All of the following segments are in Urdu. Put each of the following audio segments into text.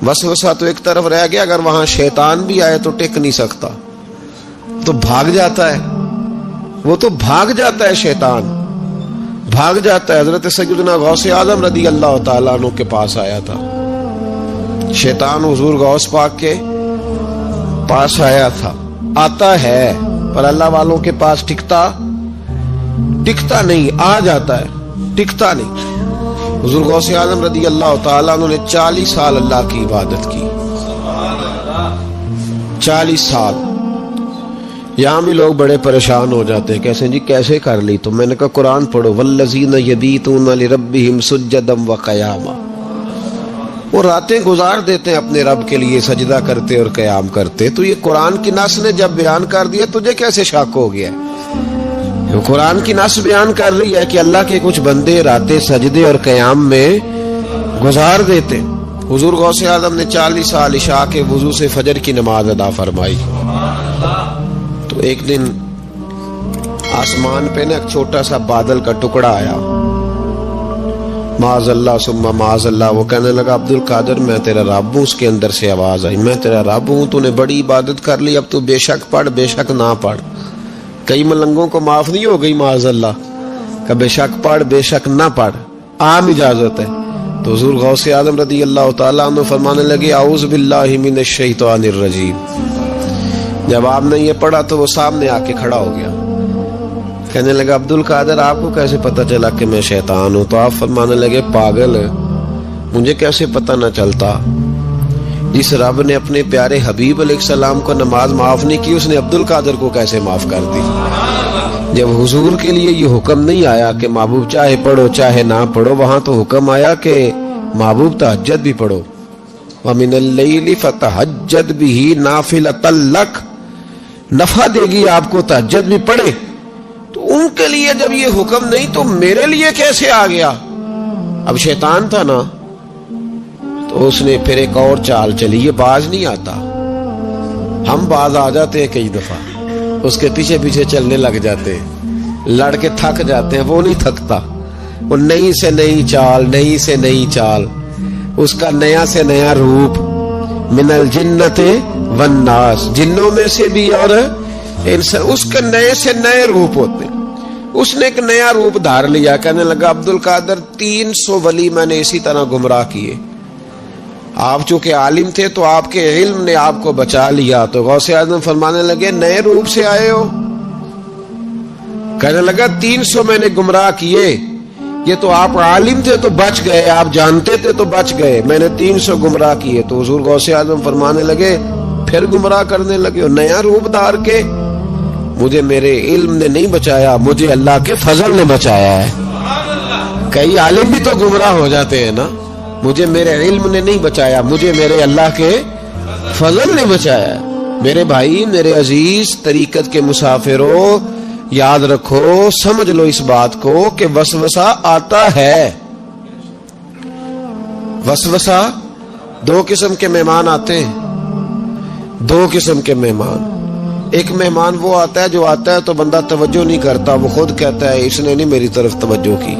وسوسہ تو ایک طرف رہ گیا، اگر وہاں شیطان بھی آئے تو ٹک نہیں سکتا، تو بھاگ جاتا ہے، وہ تو بھاگ جاتا ہے، شیطان بھاگ جاتا ہے۔ حضرت سیدنا غوث اعظم رضی اللہ تعالیٰ عنہ کے پاس آیا تھا، شیطان حضور غوث پاک کے پاس آیا تھا، آتا ہے پر اللہ والوں کے پاس ٹکتا نہیں، آ جاتا ہے ٹکتا نہیں۔ حضور غوث اعظم رضی اللہ تعالیٰ عنہ نے 40 سال اللہ کی عبادت کی، 40 سال۔ یہاں بھی لوگ بڑے پریشان ہو جاتے ہیں، کیسے جی کیسے کر لی؟ تو میں نے کہا قرآن پڑھو، والذین یبیتون لربہم سجدا وقیاما، وہ راتیں گزار دیتے ہیں اپنے رب کے لیے سجدہ کرتے اور قیام کرتے۔ تو یہ قرآن کی نص نے جب بیان کر دیا، تجھے کیسے شک ہو گیا؟ قرآن کی نص بیان کر رہی ہے کہ اللہ کے کچھ بندے راتیں سجدے اور قیام میں گزار دیتے۔ حضور غوث اعظم نے 40 سال عشاء کے وضو سے فجر کی نماز ادا فرمائی۔ تو ایک دن آسمان پہ نا ایک چھوٹا سا بادل کا ٹکڑا آیا، معاذ اللہ ثم معاذ اللہ، وہ کہنے لگا عبد القادر میں تیرا رب ہوں۔ اس کے اندر سے آواز آئی، میں تیرا رب ہوں، تو نے بڑی عبادت کر لی، اب تو بے شک پڑھ بے شک نہ پڑھ۔ کئی ملنگوں کو معاف نہیں ہو گئی معاذ اللہ کہ بے شک پڑھ بے شک نہ پڑھ، عام اجازت ہے۔ تو حضور غوث اعظم رضی اللہ تعالیٰ عنہ فرمانے لگے اعوذ باللہ من الشیطان الرجیم۔ جب آپ نے یہ پڑھا تو وہ سامنے آ کے کھڑا ہو گیا، کہنے لگا عبد القادر آپ کو کیسے پتہ چلا کہ میں شیطان ہوں؟ تو آپ فرمانے لگے پاگل، مجھے کیسے پتہ نہ چلتا؟ جس رب نے اپنے پیارے حبیب علیہ السلام کو نماز معاف نہیں کی، اس نے عبد القادر کو کیسے معاف کر دی؟ جب حضور کے لیے یہ حکم نہیں آیا کہ محبوب چاہے پڑھو چاہے نہ پڑھو، وہاں تو حکم آیا کہ محبوب تہجد بھی پڑھو، وَمِنَ اللَّيْلِ فَتَہجد بِهِ نَافِلَةً لَكَ، نفع دے گی آپ کو، تہجد بھی پڑھے۔ تو ان کے لیے جب یہ حکم نہیں تو میرے لیے کیسے آ گیا؟ اب شیطان تھا نا، تو اس نے پھر ایک اور چال چلی، یہ باز نہیں آتا، ہم باز آ جاتے ہیں کئی دفعہ، اس کے پیچھے پیچھے چلنے لگ جاتے ہیں، لڑ کے تھک جاتے ہیں، وہ نہیں تھکتا، وہ نئی سے نئی چال، نئی سے نئی چال، اس کا نیا سے نیا روپ، من الجنت والناس، جنوں میں سے بھی اور انسان، اس کے نئے سے نئے روپ ہوتے ہیں۔ اس نے ایک نیا روپ دھار لیا، کہنے لگا عبد القادر 300 ولی میں نے اسی طرح گمراہ کیے، آپ چونکہ عالم تھے تو آپ کے علم نے آپ کو بچا لیا۔ تو غوث اعظم فرمانے لگے نئے روپ سے آئے ہو؟ کہنے لگا 300 میں نے گمراہ کیے، یہ تو آپ عالم تھے تو بچ گئے، آپ جانتے تھے تو بچ گئے، میں نے 300 گمراہ کیے۔ تو حضور غوث اعظم فرمانے لگے پھر گمراہ کرنے لگے ہو نیا روپ دھار کے؟ مجھے میرے علم نے نہیں بچایا، مجھے اللہ کے فضل نے بچایا ہے۔ کئی عالم بھی تو گمراہ ہو جاتے ہیں نا، مجھے میرے علم نے نہیں بچایا، مجھے میرے اللہ کے فضل نے بچایا ہے۔ میرے بھائی، میرے عزیز طریقت کے مسافروں، یاد رکھو، سمجھ لو اس بات کو کہ وسوسہ آتا ہے۔ وسوسہ، دو قسم کے مہمان آتے ہیں، دو قسم کے مہمان۔ ایک مہمان وہ آتا ہے جو آتا ہے تو بندہ توجہ نہیں کرتا، وہ خود کہتا ہے اس نے نہیں میری طرف توجہ کی،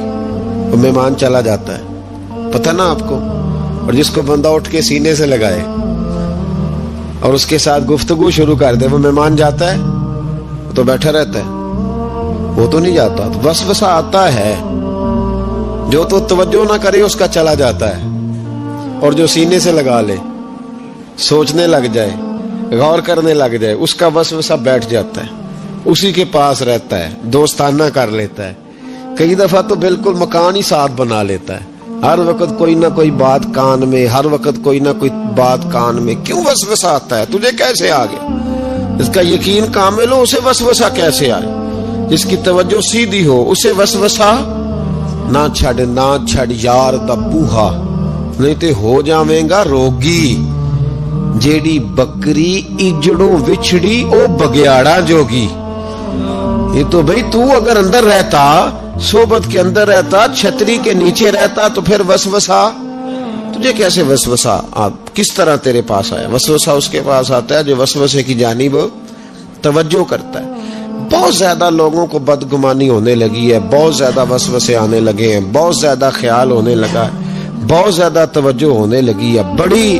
وہ مہمان چلا جاتا ہے، پتہ نا آپ کو۔ اور جس کو بندہ اٹھ کے سینے سے لگائے اور اس کے ساتھ گفتگو شروع کر دے، وہ مہمان جاتا ہے تو بیٹھا رہتا ہے، وہ تو نہیں جاتا۔ تو وسوسہ آتا ہے، جو تو توجہ نہ کرے اس کا چلا جاتا ہے، اور جو سینے سے لگا لے، سوچنے لگ جائے، غور کرنے لگ جائے، اس کا وسوسہ بیٹھ جاتا ہے، اسی کے پاس رہتا ہے، دوستانہ کر لیتا ہے، کئی دفعہ تو بالکل مکان ہی ساتھ بنا لیتا ہے، ہر وقت کوئی نہ کوئی بات کان میں، ہر وقت کوئی نہ کوئی بات کان میں۔ کیوں وسوسہ آتا ہے؟ تجھے کیسے آ گیا؟ اس کا یقین کامل ہو، اسے وسوسہ کیسے آئے؟ جس کی توجہ سیدھی ہو اسے وسوسہ نہ چھڑ یار دا بوہا، نہیں تے ہو جاویں گا روگی۔ جیڑی بکری اجڑوں وچھڑی او بگیاڑا جوگی۔ یہ تو بھئی تو اگر اندر رہتا، صحبت کے اندر رہتا، چھتری کے نیچے رہتا، تو پھر وسوسہ تجھے کیسے وسوسہ کس طرح تیرے پاس آیا؟ وسوسہ اس کے پاس آتا ہے جو وسوسے کی جانب توجہ کرتا ہے۔ بہت زیادہ لوگوں کو بدگمانی ہونے لگی ہے، بہت زیادہ وسوسے آنے لگے ہیں، بہت زیادہ خیال ہونے لگا ہے، بہت زیادہ توجہ ہونے لگی ہے، بڑی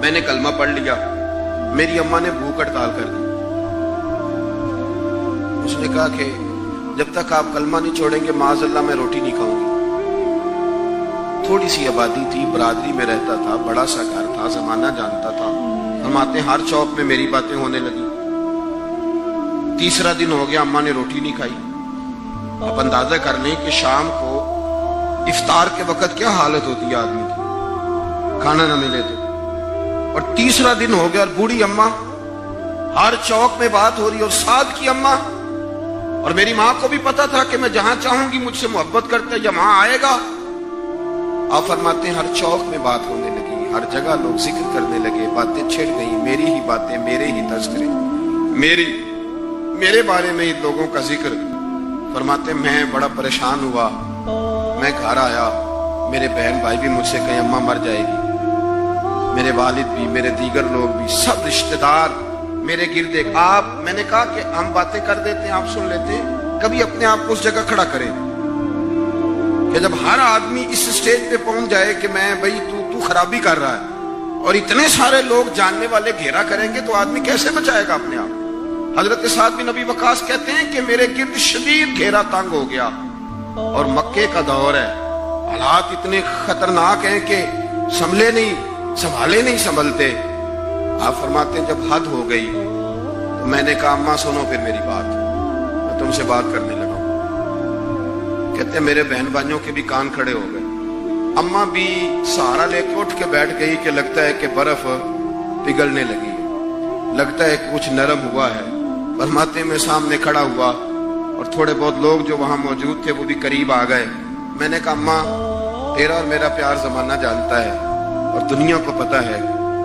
میں نے کلمہ پڑھ لیا, میری اماں نے بھوک ہڑتال کر دی. اس نے کہا کہ جب تک آپ کلمہ نہیں چھوڑیں گے معاذ اللہ میں روٹی نہیں کھاؤں گی. تھوڑی سی آبادی تھی, برادری میں رہتا تھا, بڑا سا گھر تھا, زمانہ جانتا تھا. فرماتے ہیں ہر چوک میں میری باتیں ہونے لگی. تیسرا دن ہو گیا, اماں نے روٹی نہیں کھائی. آپ اندازہ کر لیں کہ شام کو افطار کے وقت کیا حالت ہوتی ہے آدمی کی, کھانا نہ ملے تو. اور تیسرا دن ہو گیا اور بوڑھی اماں, ہر چوک میں بات ہو رہی ہے. اور سعد کی اماں, اور میری ماں کو بھی پتا تھا کہ میں جہاں چاہوں گی مجھ سے محبت کرتے یا وہاں آئے گا. آپ فرماتے ہیں ہر چوک میں بات ہونے لگی, ہر جگہ لوگ ذکر کرنے لگے, باتیں چھڑ گئی, میری ہی باتیں, میرے ہی تذکرے, میرے بارے میں ان لوگوں کا ذکر. فرماتے میں بڑا پریشان ہوا. میں گھر آیا, میرے بہن بھائی بھی مجھ سے کہیں اماں مر جائے گی, میرے والد بھی, میرے دیگر لوگ بھی, سب رشتہ دار میرے گرد. آپ, میں نے کہا کہ ہم باتیں کر دیتے ہیں, آپ سن لیتے ہیں. کبھی اپنے آپ کو اس جگہ کھڑا کریں کہ جب ہر آدمی اس سٹیج پہ پہنچ جائے کہ میں بھائی تو خرابی کر رہا ہے اور اتنے سارے لوگ جاننے والے گھیرا کریں گے تو آدمی کیسے بچائے گا اپنے آپ. حضرت سعد بن ابی وقاص کہتے ہیں کہ میرے گرد شدید گھیرا تنگ ہو گیا اور مکے کا دور ہے, حالات اتنے خطرناک ہیں کہ سنبھالے نہیں سنبھلتے. آپ فرماتے ہیں جب حد ہو گئی تو میں نے کہا اماں سنو پھر میری بات, میں تم سے بات کرنے لگا. کہتے ہیں میرے بہن بھائیوں کے بھی کان کھڑے ہو گئے. اماں بھی سہارا لے کے اٹھ کے بیٹھ گئی کہ لگتا ہے کہ برف پگھلنے لگی ہے, لگتا ہے کہ کچھ نرم ہوا ہے. فرماتے ہیں میں سامنے کھڑا ہوا اور تھوڑے بہت لوگ جو وہاں موجود تھے وہ بھی قریب آ گئے. میں نے کہا اماں تیرا اور میرا پیار زمانہ جانتا ہے اور دنیا کو پتا ہے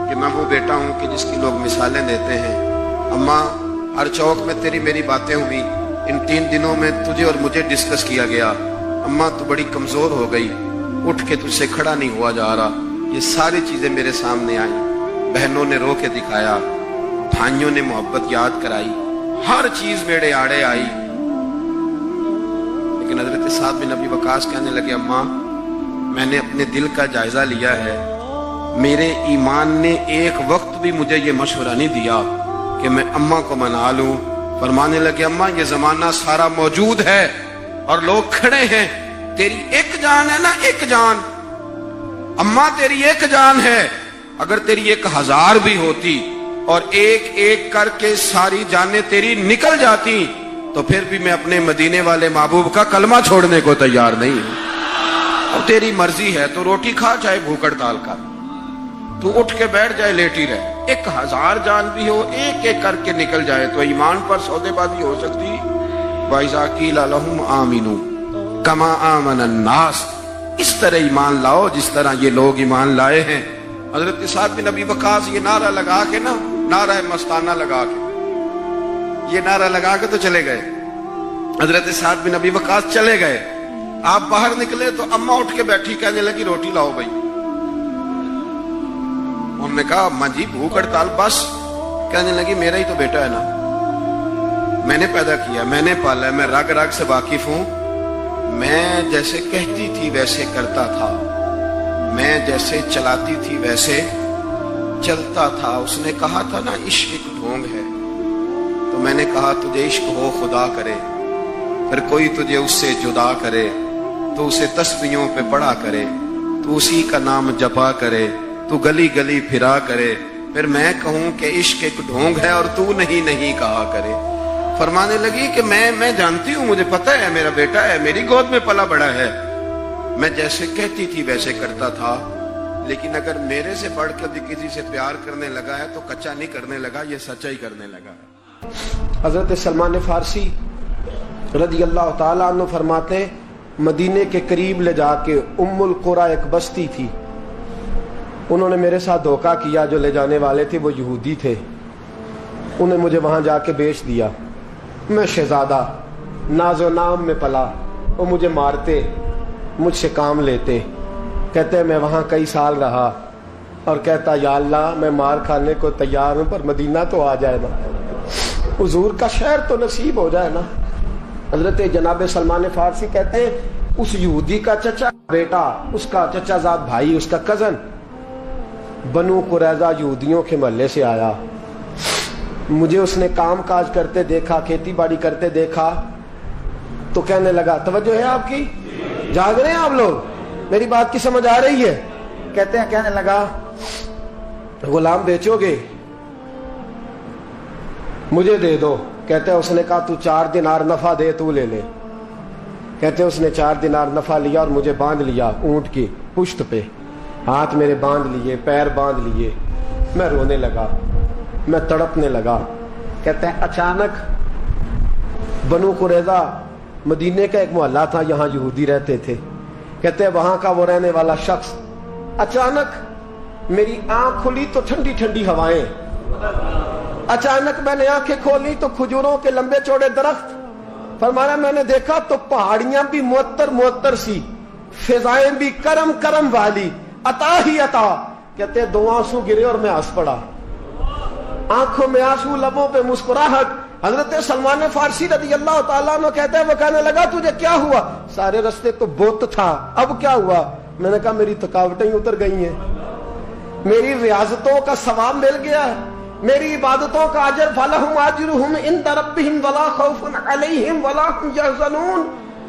کہ میں وہ بیٹا ہوں کہ جس کی لوگ مثالیں دیتے ہیں. اماں ہر چوک میں تیری میری باتیں ہوئی, ان 3 دنوں میں تجھے اور مجھے ڈسکس کیا گیا. اماں تو بڑی کمزور ہو گئی, اٹھ کے تجھ سے کھڑا نہیں ہوا جا رہا. یہ ساری چیزیں میرے سامنے آئیں, بہنوں نے رو کے دکھایا, بھائیوں نے محبت یاد کرائی, ہر چیز میرے آڑے آئی. لیکن حضرت سعد بن ابی وقاص کہنے لگے اماں میں نے اپنے دل کا جائزہ لیا ہے, میرے ایمان نے ایک وقت بھی مجھے یہ مشورہ نہیں دیا کہ میں اماں کو منا لوں. فرمانے لگے اماں یہ زمانہ سارا موجود ہے اور لوگ کھڑے ہیں, تیری ایک جان ہے نا, ایک جان. اماں تیری ایک جان ہے, اگر تیری 1000 بھی ہوتی اور ایک ایک کر کے ساری جانیں تیری نکل جاتی تو پھر بھی میں اپنے مدینے والے محبوب کا کلمہ چھوڑنے کو تیار نہیں ہوں. اب تیری مرضی ہے تو روٹی کھا چاہے بھوک ہڑتال کر, تو اٹھ کے بیٹھ جائے لیٹی رہے. 1000 جان بھی ہو ایک ایک کر کے نکل جائے تو ایمان پر سودے بازی ہو سکتی. وَإِذَا قِيلَ لَهُمْ آمِنُوا كَمَا آمَنَ النَّاسُ, اس طرح ایمان لاؤ جس طرح یہ لوگ ایمان لائے ہیں. حضرت سعد بن ابی وقاص یہ نعرہ لگا کے نا, نعرہ مستانہ لگا کے, یہ نعرہ لگا کے تو چلے گئے. حضرت سعد بن ابی وقاص چلے گئے. آپ باہر نکلے تو اماں اٹھ کے بیٹھی کہنے لگی روٹی لاؤ بھائی. انہوں نے کہا اماں جی بھوک ہڑتال بس. کہنے لگی میرا ہی تو بیٹا ہے نا, میں نے پیدا کیا, میں نے پالا, میں رگ رگ سے واقف ہوں. میں جیسے کہتی تھی ویسے کرتا تھا, میں جیسے چلاتی تھی ویسے چلتا تھا. اس نے کہا تھا نا عشق ایک ڈھونگ ہے, تو میں نے کہا تجھے عشق ہو خدا کرے, پھر کوئی تجھے اس سے جدا کرے تو اسے تسبیحوں پہ پڑھا کرے, تو اسی کا نام جپا کرے, تو گلی گلی پھرا کرے, پھر میں کہوں کہ عشق ایک ڈھونگ ہے اور تو نہیں کہا کرے. فرمانے لگی کہ میں جانتی ہوں, مجھے پتہ ہے میرا بیٹا ہے, میری گود میں پلا بڑا ہے, میں جیسے کہتی تھی ویسے کرتا تھا, لیکن اگر میرے سے بڑھ کے بھی کسی سے پیار کرنے لگا ہے تو کچا نہیں کرنے لگا, یہ سچا ہی کرنے لگا. حضرت سلمان فارسی رضی اللہ تعالیٰ عنہ فرماتے ہیں مدینے کے قریب لے جا کے ام القریٰ ایک بستی تھی, انہوں نے میرے ساتھ دھوکہ کیا. جو لے جانے والے تھے وہ یہودی تھے, انہیں مجھے وہاں جا کے بیچ دیا. میں شہزادہ ناز و نام میں پلا, وہ مجھے مارتے, مجھ سے کام لیتے. کہتے ہیں میں وہاں کئی سال رہا اور کہتا یا اللہ میں مار کھانے کو تیار ہوں پر مدینہ تو آ جائے نا, حضور کا شہر تو نصیب ہو جائے نا. حضرت جناب سلمان فارسی کہتے ہیں اس یہودی کا چچا بیٹا، اس کا چچا زاد بھائی، اس کا کزن بنو قریظہ یہودیوں کے محلے سے آیا. مجھے اس نے کام کاج کرتے دیکھا، کھیتی باڑی کرتے دیکھا تو کہنے لگا، توجہ ہے آپ کی؟ جاگ رہے ہیں آپ لوگ؟ میری بات کی سمجھ آ رہی ہے؟ کہنے لگا غلام بیچو گے؟ مجھے دے دو. کہتے ہیں اس نے کہا تو 4 دینار نفع دے، تو لے لے. کہتے ہیں اس نے 4 دینار نفع لیا اور مجھے باندھ لیا اونٹ کی پشت پہ، ہاتھ میرے باندھ لیے، پیر باندھ لیے. میں رونے لگا، میں تڑپنے لگا. کہتے ہیں اچانک بنو قریظہ مدینے کا ایک محلہ تھا، یہاں یہودی رہتے تھے. کہتے ہیں وہاں کا وہ رہنے والا شخص اچانک میری آنکھ کھلی تو ٹھنڈی ٹھنڈی ہوائیں. اچانک میں نے آنکھیں کھولی تو کھجوروں کے لمبے چوڑے درخت. فرمایا میں نے دیکھا تو پہاڑیاں بھی معطر معطر سی، فضائیں بھی کرم کرم والی، عطا ہی عطا. کہتے ہیں 2 آنسو گرے اور میں ہنس پڑا. آنکھوں میں آنسو، لبوں پہ مسکراہٹ. حضرت سلمان فارسی رضی اللہ تعالیٰ عنہ کہتے ہیں وہ کہنے لگا تجھے کیا ہوا؟ سارے رستے تو بت تھا، اب کیا ہوا؟ میں نے کہا میری تھکاوٹیں اتر گئی ہیں، میری ریاضتوں کا ثواب مل گیا ہے، میری عبادتوں کا اجر فلہم اجرہم عند ربہم ولا خوف علیہم ولا هم یحزنون.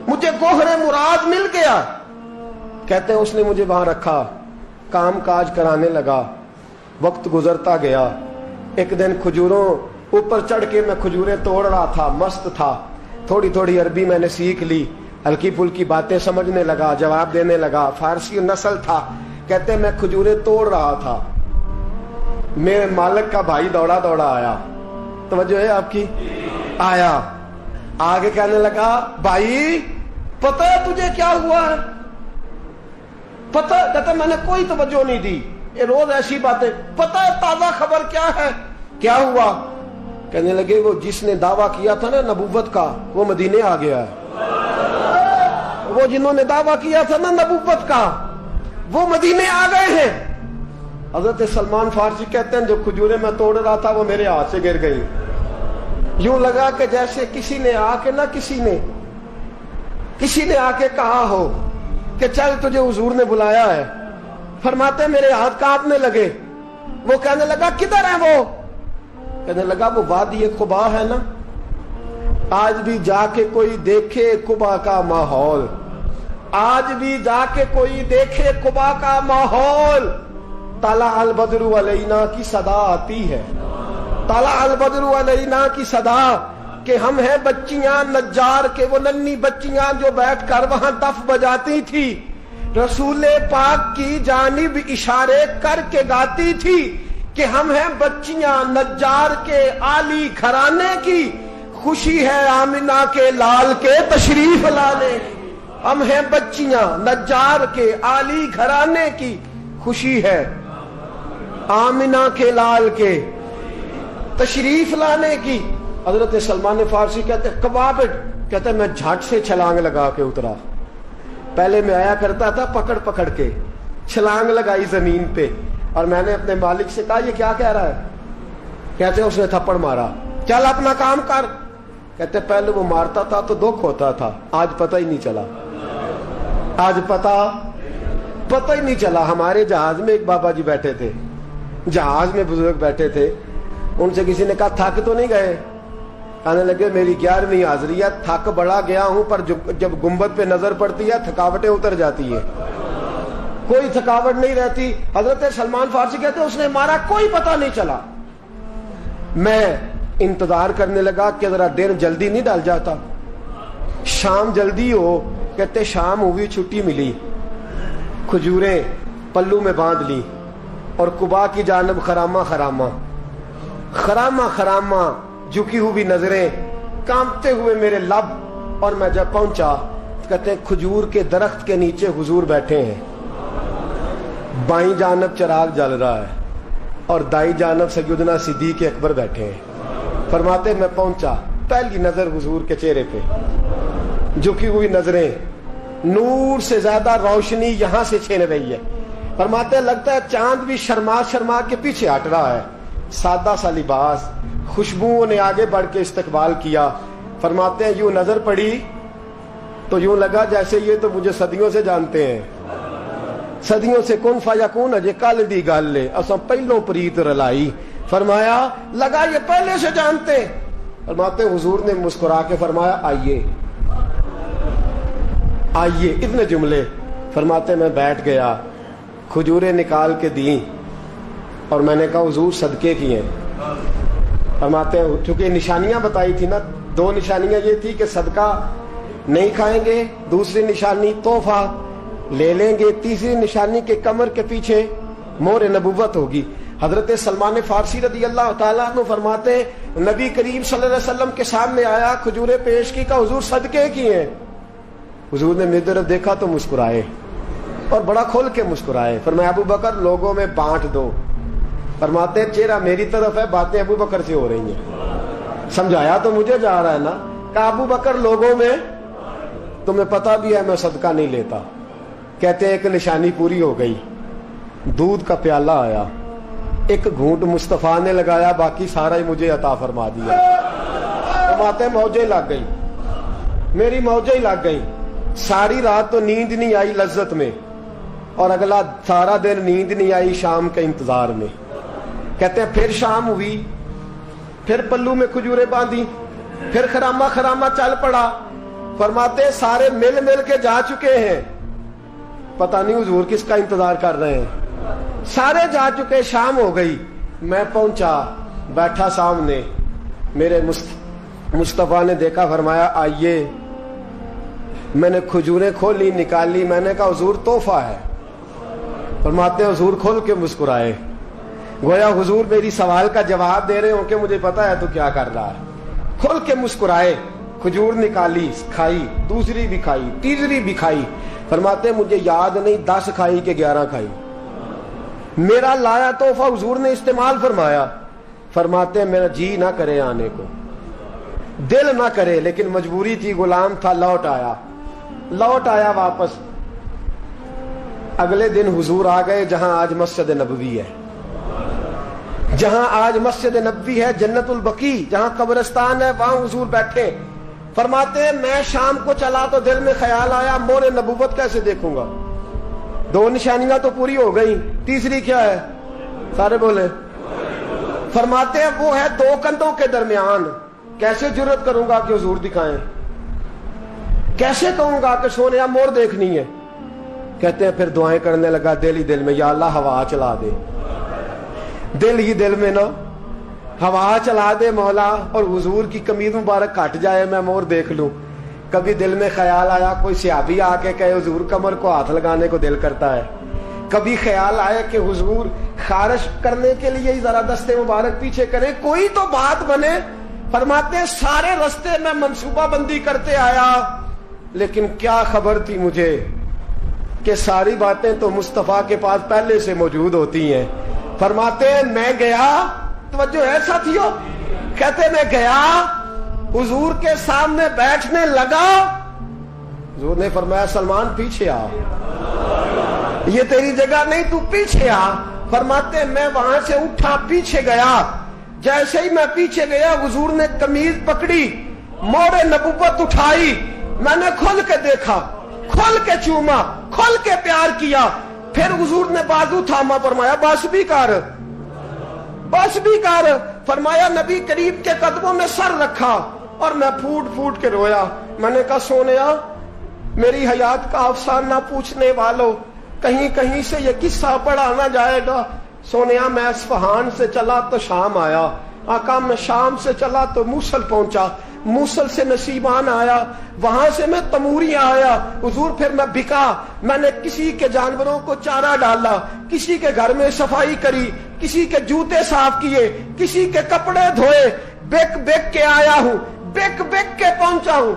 مجھے گوہر مراد مل گیا. کہتے ہیں اس نے مجھے وہاں رکھا، کام کاج کرانے لگا. وقت گزرتا گیا. ایک دن کھجوروں اوپر چڑھ کے میں کھجوریں توڑ رہا تھا، مست تھا. تھوڑی تھوڑی عربی میں نے سیکھ لی، ہلکی پھلکی باتیں سمجھنے لگا، جواب دینے لگا. فارسی نسل تھا. کہتے ہیں میں کھجوریں توڑ رہا تھا، میرے مالک کا بھائی دوڑا دوڑا آیا. توجہ ہے آپ کی؟ آیا آگے کہنے لگا بھائی پتہ ہے تجھے کیا ہوا ہے؟ پتہ؟ کہتا میں نے کوئی توجہ نہیں دی، یہ روز ایسی باتیں. پتہ ہے تازہ خبر کیا ہے؟ کیا ہوا؟ کہنے لگے وہ جس نے دعویٰ کیا تھا نا نبوت کا، وہ مدینے آ گیا ہے. وہ جنہوں نے دعویٰ کیا تھا نا نبوت کا، وہ مدینے آ گئے ہیں. حضرت سلمان فارسی کہتے ہیں جو کھجوریں میں توڑ رہا تھا وہ میرے ہاتھ سے گر گئی. یوں لگا کہ جیسے کسی نے آ کے کسی نے آ کے کہا ہو کہ چل تجھے حضور نے بلایا ہے. فرماتے میرے ہاتھ کانپنے لگے. وہ کہنے لگا کدھر ہے وہ؟ کہنے لگا وہ وادی قبا ہے نا، آج بھی جا کے کوئی دیکھے قبا کا ماحول، آج بھی جا کے کوئی دیکھے قبا کا ماحول. طلع البدر علینا کی صدا آتی ہے، طلع البدر علینا کی صدا، کہ ہم ہیں بچیاں نجار کے، وہ ننھی بچیاں جو بیٹھ کر وہاں دف بجاتی تھی، رسول پاک کی جانب اشارے کر کے گاتی تھی کہ ہم ہیں بچیاں نجار کے عالی گھرانے کی، خوشی ہے آمنہ کے لال کے تشریف لانے کی. ہم ہیں بچیاں نجار کے عالی گھرانے کی، خوشی ہے آمنہ کے لال کے تشریف لانے کی. حضرت سلمان فارسی کہتے کبابٹ، کہتے میں جھٹ سے چھلانگ لگا کے اترا. پہلے میں آیا کرتا تھا پکڑ پکڑ کے، چھلانگ لگائی زمین پہ، اور میں نے اپنے مالک سے کہا یہ کیا کہہ رہا ہے؟ کہتے اس نے تھپڑ مارا، چل اپنا کام کر. کہتے پہلے وہ مارتا تھا تو دکھ ہوتا تھا، آج پتہ ہی نہیں چلا، آج پتہ ہی نہیں چلا. ہمارے جہاز میں ایک بابا جی بیٹھے تھے، جہاز میں بزرگ بیٹھے تھے. ان سے کسی نے کہا تھک تو نہیں گئے؟ کہنے لگے میری 11ویں حاضری ہے، تھک بڑا گیا ہوں، پر جب گنبد پہ نظر پڑتی ہے تھکاوٹیں اتر جاتی ہے، کوئی تھکاوٹ نہیں رہتی. حضرت سلمان فارسی کہتے اس نے مارا، کوئی پتہ نہیں چلا. میں انتظار کرنے لگا کہ ذرا دن جلدی نہیں ڈال جاتا، شام جلدی ہو. کہتے شام ہوئی، چھٹی ملی، کھجوریں پلو میں باندھ لی اور قبا کی جانب خرامہ خرامہ جھکی ہوئی نظریں، کانپتے ہوئے میرے لب. اور میں جب پہنچا کہتے کھجور کے درخت کے نیچے حضور بیٹھے ہیں، بائیں جانب چراغ جل رہا ہے اور دائیں جانب سیدنا صدیق اکبر بیٹھے ہیں. فرماتے میں پہنچا، پہلی نظر حضور کے چہرے پہ، جھکی ہوئی نظریں، نور سے زیادہ روشنی یہاں سے چھین رہی ہے. فرماتے لگتا ہے چاند بھی شرما کے پیچھے ہٹ رہا ہے. سادہ سا لباس، خوشبوؤں نے آگے بڑھ کے استقبال کیا. فرماتے ہیں یوں نظر پڑی تو یوں لگا جیسے یہ تو مجھے صدیوں سے جانتے ہیں، صدیوں سے کن فیکون اجے کل دی گل لے اساں پہلوں پریت رلائی. فرمایا لگا یہ پہلے سے جانتے. فرماتے حضور نے مسکرا کے فرمایا آئیے آئیے، اتنے جملے. فرماتے میں بیٹھ گیا، کھجوریں نکال کے دیں اور میں نے کہا حضور صدقے کی ہیں. فرماتے ہیں چونکہ نشانیاں بتائی تھی نا، دو نشانیاں یہ تھی کہ صدقہ نہیں کھائیں گے، دوسری نشانی تحفہ لے لیں گے، تیسری نشانی کے کمر کے پیچھے مہر نبوت ہوگی. حضرت سلمان فارسی رضی اللہ تعالیٰ عنہ فرماتے ہیں نبی کریم صلی اللہ علیہ وسلم کے سامنے آیا، کھجوریں پیش کی، کہا حضور صدقے کی ہیں. حضور نے میری طرف دیکھا تو مسکرائے اور بڑا کھل کے مسکرائے. فرمایا ابو بکر لوگوں میں بانٹ دو. فرماتے ہیں چہرہ میری طرف ہے، باتیں ابو بکر سے ہو رہی ہیں. سمجھایا تو مجھے جا رہا ہے نا. کہا ابو بکر لوگوں میں، تمہیں پتا بھی ہے میں صدقہ نہیں لیتا. کہتے ہیں ایک نشانی پوری ہو گئی، دودھ کا پیالہ آیا، ایک گھونٹ مصطفیٰ نے لگایا، باقی سارا ہی مجھے عطا فرما دیا. فرماتے ہیں موجیں لگ گئی، میری موجیں لگ گئی. ساری رات تو نیند نہیں آئی لذت میں، اور اگلا سارا دن نیند نہیں آئی شام کے انتظار میں. کہتے ہیں پھر شام ہوئی، پھر پلو میں کھجوریں باندھی، پھر خرامہ خرامہ چل پڑا. فرماتے ہیں سارے مل مل کے جا چکے ہیں، پتہ نہیں حضور کس کا انتظار کر رہے ہیں. سارے جا چکے، شام ہو گئی. میں پہنچا، بیٹھا سامنے، میرے مصطفیٰ نے دیکھا، فرمایا آئیے. میں نے کھجوریں کھولی، نکالی، میں نے کہا حضور تحفہ ہے. فرماتے ہیں حضور کھول کے مسکرائے، گویا حضور میری سوال کا جواب دے رہے ہوں کہ مجھے پتا ہے تو کیا کر رہا ہے. کھول کے مسکرائے، کھجور نکالی، کھائی، دوسری بھی کھائی، تیسری بھی کھائی. فرماتے ہیں مجھے یاد نہیں 10 کھائی کہ 11 کھائی. میرا لایا تحفہ حضور نے استعمال فرمایا. فرماتے ہیں میرا جی نہ کرے آنے کو، دل نہ کرے، لیکن مجبوری تھی، غلام تھا. لوٹ آیا واپس. اگلے دن حضور آ گئے جہاں آج مسجد نبوی ہے، جہاں آج مسجد نبوی ہے، جنت البقیع جہاں قبرستان ہے، وہاں حضور بیٹھے. فرماتے ہیں میں شام کو چلا تو دل میں خیال آیا مہر نبوت کیسے دیکھوں گا. 2 نشانیاں تو پوری ہو گئی، تیسری کیا ہے؟ سارے بولے. فرماتے ہیں وہ ہے 2 کندھوں کے درمیان، کیسے جرت کروں گا کہ حضور دکھائیں، کیسے کہوں گا کہ سونیا مور دیکھنی ہے. کہتے ہیں پھر دعائیں کرنے لگا دل ہی دل میں، یا اللہ ہوا چلا دے، دل ہی دل میں نا ہوا چلا دے مولا، اور حضور کی قمیض مبارک کٹ جائے میں مور دیکھ لوں. کبھی دل میں خیال آیا کوئی صحابی آ کے کہے حضور کمر کو ہاتھ لگانے کو دل کرتا ہے. کبھی خیال آیا کہ حضور خارش کرنے کے لیے ہی ذرا دستے مبارک پیچھے کریں، کوئی تو بات بنے. فرماتے ہیں سارے رستے میں منصوبہ بندی کرتے آیا، لیکن کیا خبر تھی مجھے کہ ساری باتیں تو مصطفیٰ کے پاس پہلے سے موجود ہوتی ہیں. فرماتے ہیں میں گیا، توجہ ہے ساتھیوں، کہتے میں گیا حضور کے سامنے بیٹھنے لگا. حضور نے فرمایا سلمان پیچھے آ، یہ تیری جگہ نہیں، تو پیچھے آ. فرماتے میں وہاں سے اٹھا پیچھے گیا. جیسے ہی میں پیچھے گیا حضور نے قمیض پکڑی، مہر نبوت اٹھائی. میں نے کھل کے دیکھا، کھل کے چوما، کھل کے پیار کیا. پھر حضور نے بازو تھاما، فرمایا بس بھی کر، بس بھی کر. فرمایا نبی کریم کے قدموں میں سر رکھا اور میں پھوٹ پھوٹ کے رویا. میں نے کہا سونیا میری حیات کا افسانہ پوچھنے والوں، کہیں کہیں سے یہ قصہ پڑھا نہ جائے گا. سونیا میں اصفہان سے چلا تو شام آیا، آقا میں شام سے چلا تو موصل پہنچا، موصل سے نصیبان آیا، وہاں سے میں تموریا آیا. حضور پھر میں بکا، میں نے کسی کے جانوروں کو چارہ ڈالا، کسی کے گھر میں صفائی کری، کسی کے جوتے صاف کیے، کسی کے کپڑے دھوئے. بک بک کے آیا ہوں، بک بک کے پہنچا ہوں.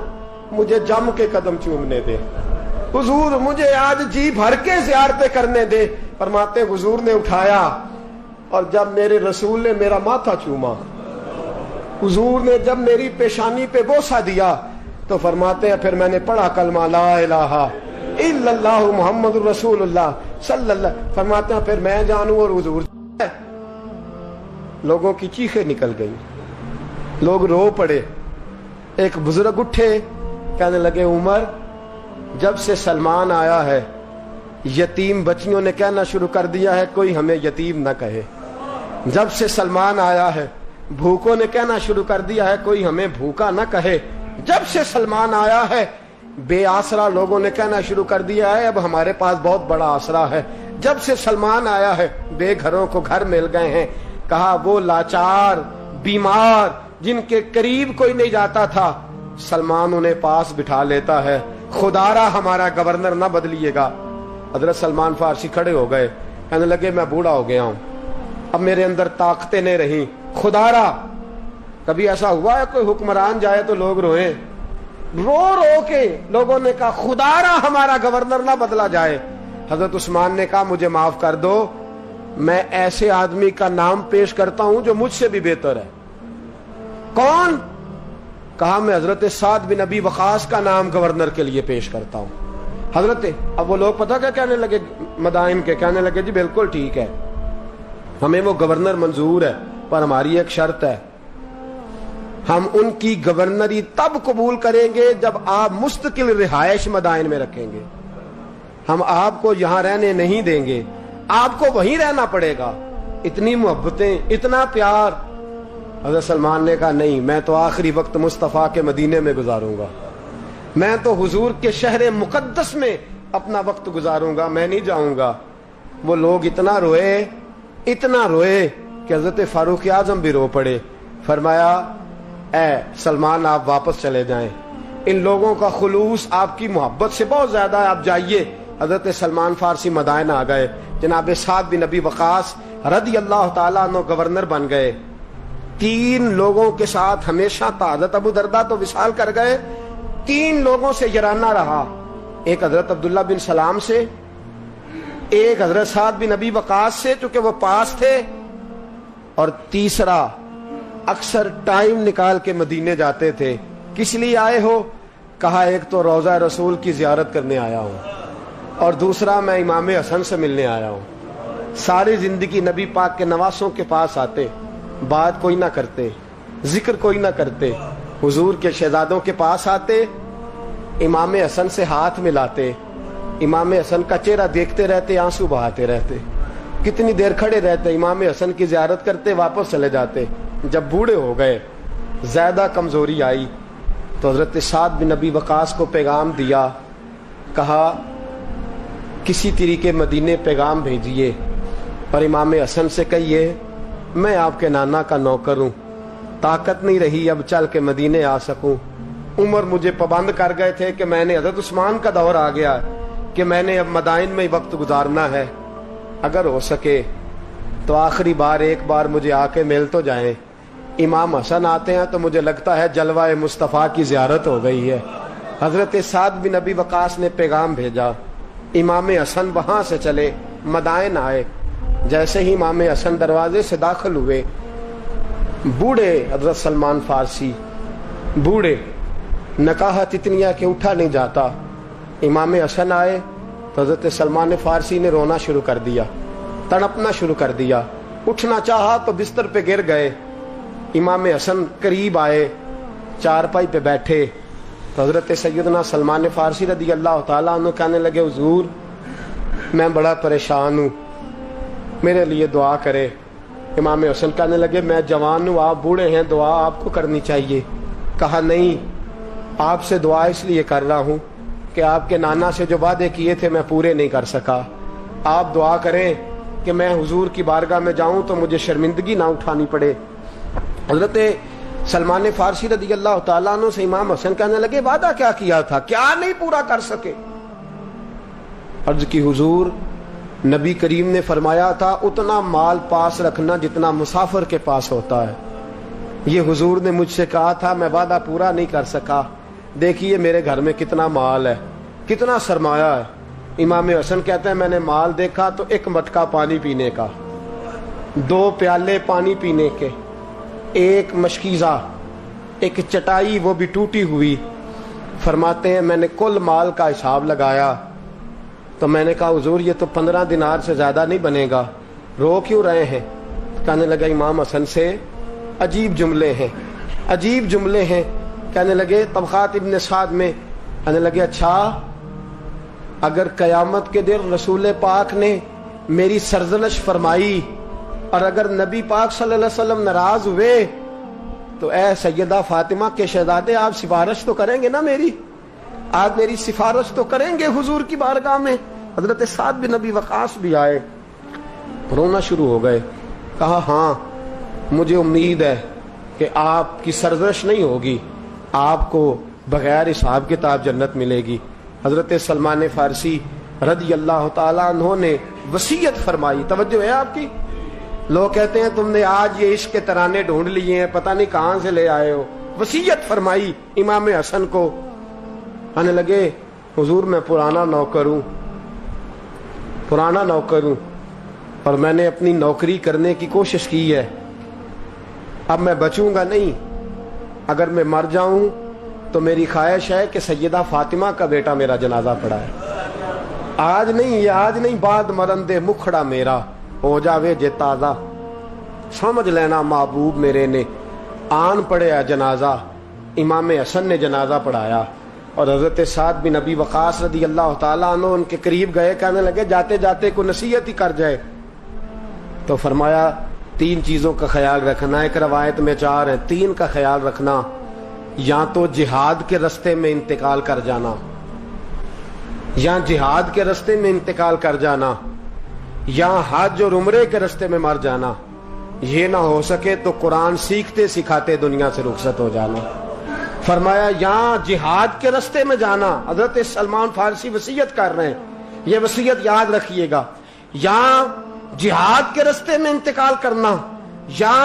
مجھے جم کے قدم چومنے دے حضور، مجھے آج جی بھر کے زیارتیں کرنے دے. فرماتے حضور نے اٹھایا اور جب میرے رسول نے میرا ماتھا چوما، حضور نے جب میری پیشانی پہ بوسہ دیا، تو فرماتے ہیں پھر میں نے پڑھا کلمہ لا الہ الا اللہ محمد رسول اللہ صلی اللہ. فرماتے ہیں پھر میں جانوں اور حضور. لوگوں کی چیخیں نکل گئی، لوگ رو پڑے. ایک بزرگ اٹھے، کہنے لگے عمر جب سے سلمان آیا ہے یتیم بچیوں نے کہنا شروع کر دیا ہے کوئی ہمیں یتیم نہ کہے. جب سے سلمان آیا ہے بھوکوں نے کہنا شروع کر دیا ہے کوئی ہمیں بھوکا نہ کہے. جب سے سلمان آیا ہے بے آسرا لوگوں نے کہنا شروع کر دیا ہے اب ہمارے پاس بہت بڑا آسرا ہے. جب سے سلمان آیا ہے بے گھروں کو گھر مل گئے ہیں. کہا وہ لاچار بیمار جن کے قریب کوئی نہیں جاتا تھا سلمان انہیں پاس بٹھا لیتا ہے. خدارا ہمارا گورنر نہ بدلیے گا. حضرت سلمان فارسی کھڑے ہو گئے, کہنے لگے میں بوڑھا ہو گیا ہوں, اب میرے اندر طاقتیں نہیں رہیں. خدارا کبھی ایسا ہوا ہے کوئی حکمران جائے تو لوگ روئیں؟ رو رو کے لوگوں نے کہا خدارا ہمارا گورنر نہ بدلا جائے. حضرت عثمان نے کہا مجھے معاف کر دو, میں ایسے آدمی کا نام پیش کرتا ہوں جو مجھ سے بھی بہتر ہے. کون؟ کہا میں حضرت سعد بن ابی وقاص کا نام گورنر کے لیے پیش کرتا ہوں. حضرت اب وہ لوگ پتہ کیا کہنے لگے مدائن کے, کہنے لگے جی بالکل ٹھیک ہے ہمیں وہ گورنر منظور ہے پر ہماری ایک شرط ہے, ہم ان کی گورنری تب قبول کریں گے جب آپ مستقل رہائش مدائن میں رکھیں گے. ہم آپ کو یہاں رہنے نہیں دیں گے, آپ کو وہیں رہنا پڑے گا. اتنی محبتیں اتنا پیار. حضرت سلمان نے کہا نہیں, میں تو آخری وقت مصطفیٰ کے مدینے میں گزاروں گا, میں تو حضور کے شہر مقدس میں اپنا وقت گزاروں گا, میں نہیں جاؤں گا. وہ لوگ اتنا روئے کہ حضرت فاروق اعظم بھی رو پڑے. فرمایا اے سلمان آپ واپس چلے جائیں, ان لوگوں کا خلوص آپ کی محبت سے بہت زیادہ ہے, آپ جائیے. حضرت سلمان فارسی مدائن آ گئے. جناب سعد بن ابی وقاص رضی اللہ تعالیٰ عنہ گورنر بن گئے. 3 لوگوں کے ساتھ ہمیشہ تھا. حضرت ابو درداء تو وصال کر گئے, 3 لوگوں سے یارانہ رہا. ایک حضرت عبداللہ بن سلام سے, ایک حضرت سعد بن ابی وقاص سے چونکہ وہ پاس تھے, اور تیسرا اکثر ٹائم نکال کے مدینے جاتے تھے. کس لیے آئے ہو؟ کہا ایک تو روضہ رسول کی زیارت کرنے آیا ہوں, اور دوسرا میں امام حسن سے ملنے آیا ہوں. ساری زندگی نبی پاک کے نواسوں کے پاس آتے, بات کوئی نہ کرتے, ذکر کوئی نہ کرتے. حضور کے شہزادوں کے پاس آتے, امام حسن سے ہاتھ ملاتے, امام حسن کا چہرہ دیکھتے رہتے, آنسو بہاتے رہتے. کتنی دیر کھڑے رہتے, امام حسن کی زیارت کرتے, واپس چلے جاتے. جب بوڑھے ہو گئے, زیادہ کمزوری آئی, تو حضرت سعد بن ابی وقاص کو پیغام دیا. کہا کسی طریقے مدینے پیغام بھیجیے اور امام حسن سے کہیے میں آپ کے نانا کا نوکر ہوں, طاقت نہیں رہی اب چل کے مدینے آ سکوں. عمر مجھے پابند کر گئے تھے کہ میں نے, حضرت عثمان کا دور آ گیا کہ میں نے اب مدائن میں ہی وقت گزارنا ہے. اگر ہو سکے تو آخری بار ایک بار مجھے آ کے مل تو جائیں. امام حسن آتے ہیں تو مجھے لگتا ہے جلوہ مصطفیٰ کی زیارت ہو گئی ہے. حضرت سعد بن ابی وقاص نے پیغام بھیجا. امام حسن وہاں سے چلے, مدائن آئے. جیسے ہی امام حسن دروازے سے داخل ہوئے, بوڑھے حضرت سلمان فارسی, بوڑھے, نکاحت اتنی ہے کہ اٹھا نہیں جاتا. امام حسن آئے تو حضرت سلمان فارسی نے رونا شروع کر دیا, تڑپنا شروع کر دیا. اٹھنا چاہا تو بستر پہ گر گئے. امام حسن قریب آئے, چارپائی پہ بیٹھے تو حضرت سیدنا سلمان فارسی رضی اللہ تعالیٰ عنہ کہنے لگے حضور میں بڑا پریشان ہوں, میرے لیے دعا کرے. امام حسن کہنے لگے میں جوان ہوں, آپ بوڑھے ہیں, دعا آپ کو کرنی چاہیے. کہا نہیں, آپ سے دعا اس لیے کر رہا ہوں کہ آپ کے نانا سے جو وعدے کیے تھے میں پورے نہیں کر سکا. آپ دعا کریں کہ میں حضور کی بارگاہ میں جاؤں تو مجھے شرمندگی نہ اٹھانی پڑے. حضرت سلمان فارسی رضی اللہ تعالیٰ عنہ سے امام حسن کہنے لگے وعدہ کیا کیا تھا, کیا نہیں پورا کر سکے؟ عرض کی حضور نبی کریم نے فرمایا تھا اتنا مال پاس رکھنا جتنا مسافر کے پاس ہوتا ہے. یہ حضور نے مجھ سے کہا تھا, میں وعدہ پورا نہیں کر سکا. دیکھیے میرے گھر میں کتنا مال ہے, کتنا سرمایہ ہے. امام حسن کہتے ہیں میں نے مال دیکھا تو 1 مٹکا پانی پینے کا, 2 پیالے پانی پینے کے, 1 مشکیزہ, 1 چٹائی وہ بھی ٹوٹی ہوئی. فرماتے ہیں میں نے کل مال کا حساب لگایا تو میں نے کہا حضور یہ تو 15 دینار سے زیادہ نہیں بنے گا, رو کیوں رہے ہیں؟ کہنے لگا امام حسن سے عجیب جملے ہیں, عجیب جملے ہیں. کہنے لگے طبقات ابن سعد میں, کہنے لگے اچھا اگر قیامت کے دن رسول پاک نے میری سرزنش فرمائی اور اگر نبی پاک صلی اللہ علیہ وسلم ناراض ہوئے تو اے سیدہ فاطمہ کے شہزادے آپ سفارش تو کریں گے نا میری، آپ میری سفارش تو کریں گے حضور کی بارگاہ میں؟ حضرت سعد بن نبی وقاص بھی آئے، رونا شروع ہو گئے، کہا ہاں مجھے امید ہے کہ آپ کی سرزنش نہیں ہوگی، آپ کو بغیر حساب کتاب جنت ملے گی۔ حضرت سلمان فارسی رضی اللہ تعالیٰ عنہ نے وصیت فرمائی، توجہ ہے آپ کی؟ لوگ کہتے ہیں تم نے آج یہ عشق کے ترانے ڈھونڈ لیے ہیں، پتہ نہیں کہاں سے لے آئے ہو۔ وصیت فرمائی امام حسن کو، کہنے لگے حضور میں پرانا نوکر ہوں، پرانا نوکر ہوں، اور میں نے اپنی نوکری کرنے کی کوشش کی ہے، اب میں بچوں گا نہیں، اگر میں مر جاؤں تو میری خواہش ہے کہ سیدہ فاطمہ کا بیٹا میرا جنازہ پڑھا ہے، آج نہیں، یہ آج نہیں، بعد مرندے مکھڑا میرا ہو جاوے جے تازہ، سمجھ لینا محبوب میرے نے آن پڑھیا جنازہ۔ امام حسن نے جنازہ پڑھایا اور حضرت سعد بن نبی وقاص رضی اللہ تعالیٰ عنہ ان کے قریب گئے، کہنے لگے جاتے جاتے کو نصیحت ہی کر جائے، تو فرمایا تین چیزوں کا خیال رکھنا، ایک روایت میں چار ہے، تین کا خیال رکھنا، یا تو جہاد کے رستے میں انتقال کر جانا، یا جہاد کے رستے میں انتقال کر جانا، یا حج اور عمرے کے رستے میں مر جانا، یہ نہ ہو سکے تو قرآن سیکھتے سکھاتے دنیا سے رخصت ہو جانا۔ فرمایا یا جہاد کے رستے میں جانا، حضرت سلمان فارسی وصیت کر رہے ہیں، یہ وصیت یاد رکھیے گا، یا جہاد کے رستے میں انتقال کرنا، یا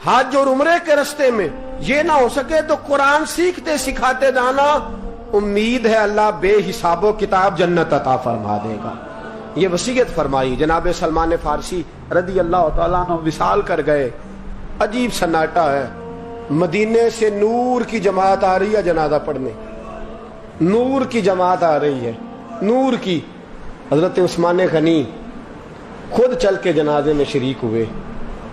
حج اور عمرے کے رستے میں، یہ نہ ہو سکے تو قرآن سیکھتے سکھاتے جانا، امید ہے اللہ بے حساب و کتاب جنت عطا فرما دے گا۔ یہ وصیت فرمائی۔ جناب سلمان فارسی رضی اللہ تعالیٰ عنہ وصال کر گئے، عجیب سناٹا ہے، مدینے سے نور کی جماعت آ رہی ہے جنازہ پڑھنے، نور کی جماعت آ رہی ہے، نور کی۔ حضرت عثمان غنی خود چل کے جنازے میں شریک ہوئے،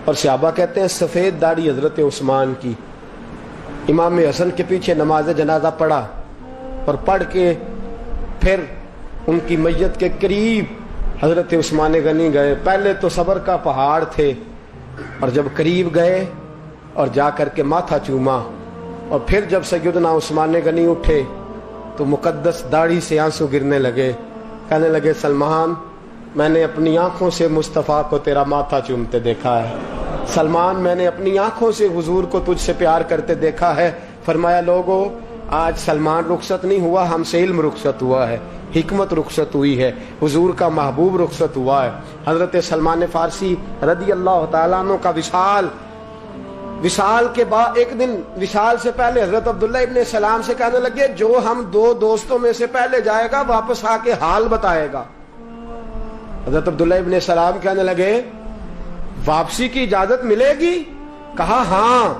اور صحابہ کہتے ہیں سفید داڑھی حضرت عثمان کی۔ امام حسن کے پیچھے نماز جنازہ پڑھا، اور پڑھ کے پھر ان کی میت کے قریب حضرت عثمان غنی گئے۔ پہلے تو صبر کا پہاڑ تھے، اور جب قریب گئے اور جا کر کے ماتھا چوما، اور پھر جب سیدنا عثمان غنی اٹھے تو مقدس داڑھی سے آنسو گرنے لگے، کہنے لگے سلمان میں نے اپنی آنکھوں سے مصطفیٰ کو تیرا ماتھا چومتے دیکھا ہے، سلمان میں نے اپنی آنکھوں سے حضور کو تجھ سے پیار کرتے دیکھا ہے۔ فرمایا لوگو آج سلمان رخصت نہیں ہوا، ہم سے علم رخصت ہوا ہے، حکمت رخصت ہوئی ہے، حضور کا محبوب رخصت ہوا ہے۔ حضرت سلمان فارسی رضی اللہ تعالیٰ عنہ کا وصال کے بعد ایک دن وصال سے پہلے حضرت عبداللہ ابن سلام سے کہنے لگے جو ہم دو دوستوں میں سے پہلے جائے گا واپس آ کے حال بتائے گا۔ حضرت عبداللہ ابن سلام کہنے لگے واپسی کی اجازت ملے گی؟ کہا ہاں،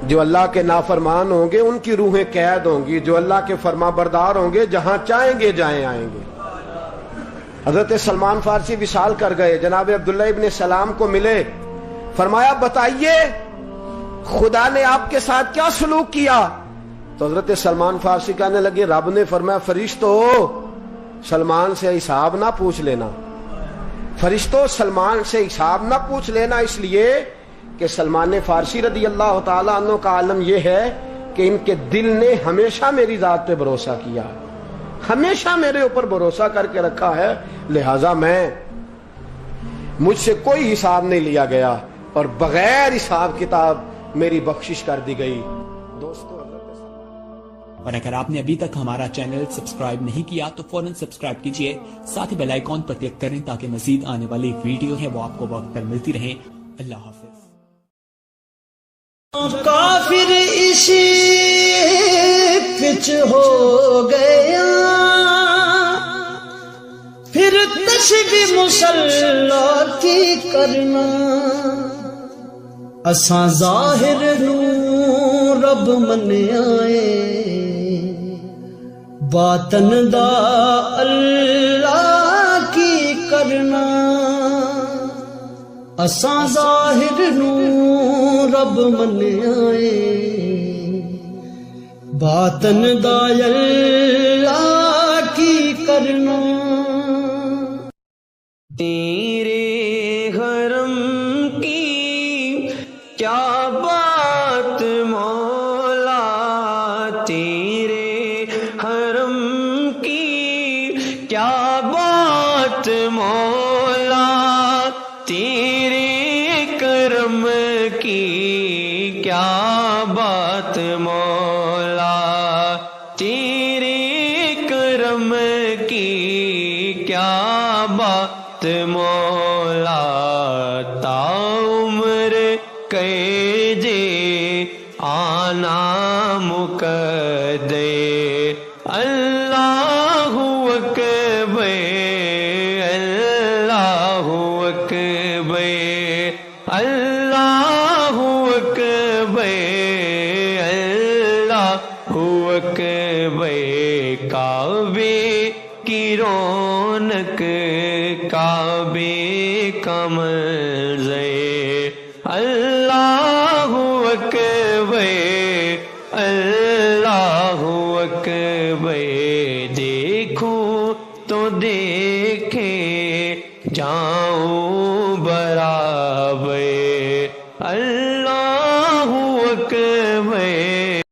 جو اللہ کے نافرمان ہوں گے ان کی روحیں قید ہوں گی، جو اللہ کے فرما بردار ہوں گے جہاں چاہیں گے جائیں آئیں گے۔ حضرت سلمان فارسی وصال کر گئے، جناب عبداللہ ابن سلام کو ملے، فرمایا بتائیے خدا نے آپ کے ساتھ کیا سلوک کیا؟ تو حضرت سلمان فارسی کہنے لگے رب نے فرمایا فرشتو سلمان سے حساب نہ پوچھ لینا، فرشتوں سلمان سے حساب نہ پوچھ لینا، اس لیے کہ سلمان فارسی رضی اللہ تعالیٰ عنہ کا عالم یہ ہے کہ ان کے دل نے ہمیشہ میری ذات پہ بھروسہ کیا، ہمیشہ میرے اوپر بھروسہ کر کے رکھا ہے، لہذا مجھ سے کوئی حساب نہیں لیا گیا اور بغیر حساب کتاب میری بخشش کر دی گئی۔ دوستو اور اگر آپ نے ابھی تک ہمارا چینل سبسکرائب نہیں کیا تو فوراً سبسکرائب کیجئے، ساتھ ہی بیل آئیکن پر کلک کریں تاکہ مزید آنے والی ویڈیو ہے وہ آپ کو وقت پر ملتی رہیں۔ اللہ حافظ۔ کافر عشق ہو گیا پھر تشبیہ مصلی کی کرنا، اساں ظاہر نوں رب من آئے باطن دا اللہ کی کرنا، اساں ظاہر نوں رب من آئے باطن دا اللہ تیرے حرم کی کیا بات مولا، تیرے حرم کی کیا بات مولا، تیرے کرم کی کیا بات مولا، تیرے کرم کی کیا بات مولا، تا عمر کہجے آنا مقدے، اللہ اکبر اللہ اکبر اللہ اکبر اللہ اکبر، کعبے کی رونق کعبے کا منظر، اللہ اکبر اللہ اکبر، دیکھوں تو دیکھے جاؤں برابر، اللہ